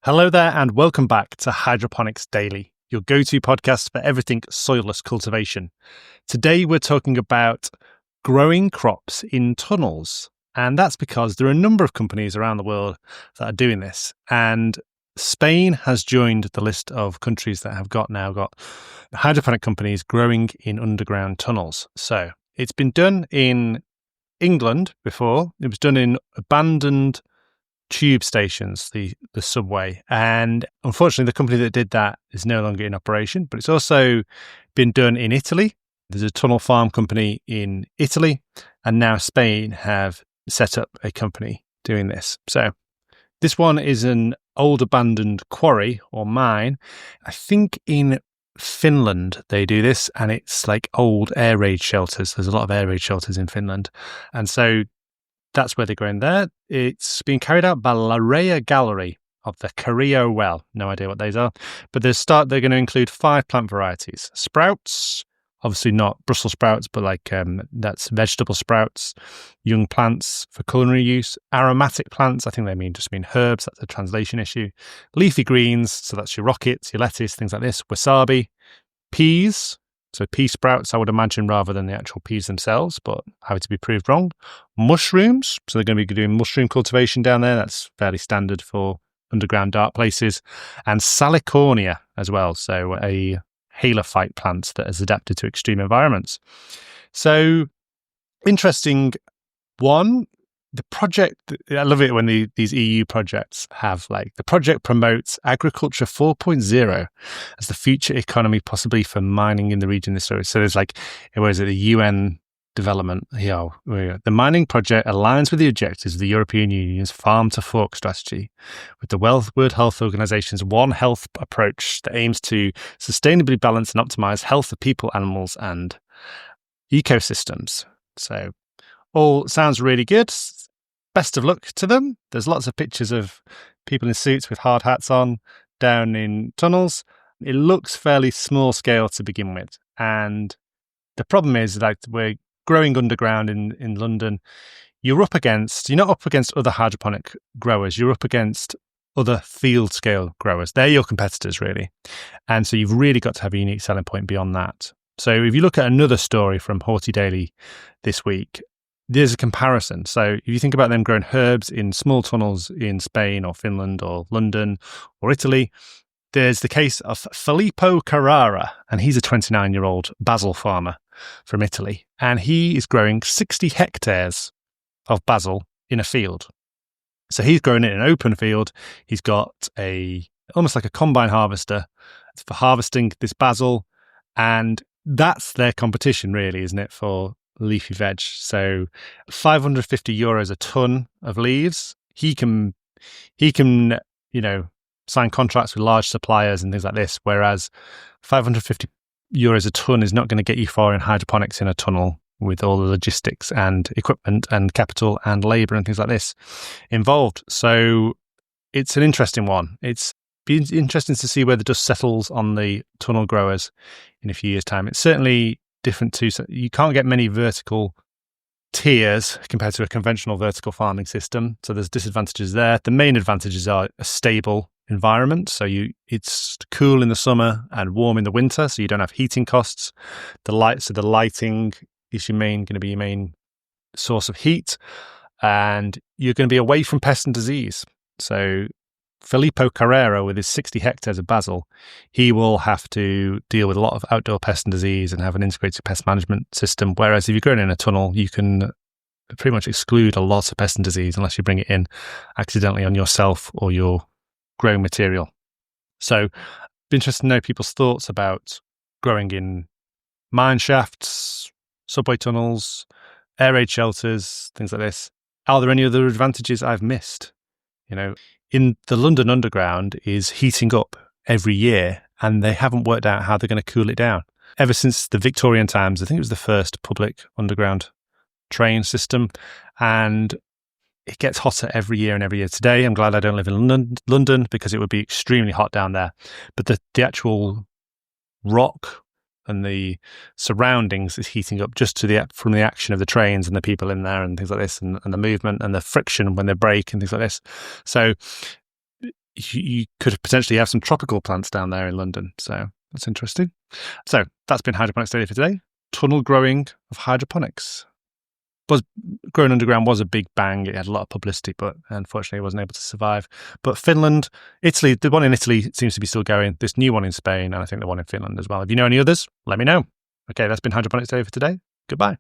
Hello there and welcome back to Hydroponics Daily, your go-to podcast for everything soilless cultivation. Today we're talking about growing crops in tunnels. And that's because there are a number of companies around the world that are doing this. And Spain has joined the list of countries that have now got hydroponic companies growing in underground tunnels. So it's been done in England before. It was done in abandoned tube stations, the subway. And unfortunately, the company that did that is no longer in operation, but it's also been done in Italy. There's a tunnel farm company in Italy, and now Spain have set up a company doing this. So this one is an old abandoned quarry or mine. I think in Finland they do this, and it's like old air raid shelters. There's a lot of air raid shelters in Finland. And so that's where they're going there. It's being carried out by Larea Gallery of the Carrillo Well. No idea what those are. But they're going to include 5 plant varieties. Sprouts, obviously not Brussels sprouts, but that's vegetable sprouts. Young plants for culinary use. Aromatic plants, I think they just mean herbs. That's a translation issue. Leafy greens, so that's your rockets, your lettuce, things like this. Wasabi. Peas. So pea sprouts, I would imagine, rather than the actual peas themselves, but have to be proved wrong. Mushrooms, so they're going to be doing mushroom cultivation down there. That's fairly standard for underground dark places. And salicornia as well, so a halophyte plant that is adapted to extreme environments. So interesting one. The project, I love it when these EU projects have the project promotes agriculture 4.0 as the future economy possibly for mining in the region. So there's the UN development. The mining project aligns with the objectives of the European Union's farm to fork strategy with the World Health Organization's One Health approach that aims to sustainably balance and optimize health of people, animals, and ecosystems. So all sounds really good. Best of luck to them. There's lots of pictures of people in suits with hard hats on down in tunnels. It looks fairly small scale to begin with. And the problem is we're growing underground in London. You're not up against other hydroponic growers. You're up against other field scale growers. They're your competitors, really. And so you've really got to have a unique selling point beyond that. So if you look at another story from Horti Daily this week, there's a comparison. So if you think about them growing herbs in small tunnels in Spain or Finland or London or Italy, there's the case of Filippo Carrara, and he's a 29-year-old basil farmer from Italy, and he is growing 60 hectares of basil in a field. So he's growing it in an open field. He's got almost like a combine harvester for harvesting this basil, and that's their competition, really, isn't it, for leafy veg. So €550 a ton of leaves. He can sign contracts with large suppliers and things like this, whereas €550 a ton is not going to get you far in hydroponics in a tunnel with all the logistics and equipment and capital and labor and things like this involved. So it's an interesting one. It's been interesting to see where the dust settles on the tunnel growers in a few years' time. It's certainly different too. So you can't get many vertical tiers compared to a conventional vertical farming system. So there's disadvantages there. The main advantages are a stable environment. So it's cool in the summer and warm in the winter. So you don't have heating costs. The lighting is going to be your main source of heat, and you're going to be away from pest and disease. So Filippo Carrera, with his 60 hectares of basil, he will have to deal with a lot of outdoor pest and disease and have an integrated pest management system. Whereas if you're growing in a tunnel, you can pretty much exclude a lot of pest and disease unless you bring it in accidentally on yourself or your growing material. So it'd be interesting to know people's thoughts about growing in mine shafts, subway tunnels, air raid shelters, things like this. Are there any other advantages I've missed? In the London Underground is heating up every year, and they haven't worked out how they're going to cool it down. Ever since the Victorian times, I think it was the first public underground train system, and it gets hotter every year and every year. Today, I'm glad I don't live in London because it would be extremely hot down there. But the actual rock and the surroundings is heating up just from the action of the trains and the people in there and things like this, and the movement and the friction when they break and things like this. So you could potentially have some tropical plants down there in London. So that's interesting. So that's been Hydroponics Daily for today. Tunnel growing of hydroponics. Growing underground was a big bang. It had a lot of publicity, but unfortunately it wasn't able to survive. But Finland, Italy, the one in Italy seems to be still going. This new one in Spain, and I think the one in Finland as well. If you know any others, let me know. Okay, that's been Hydroponics Daily for today. Goodbye.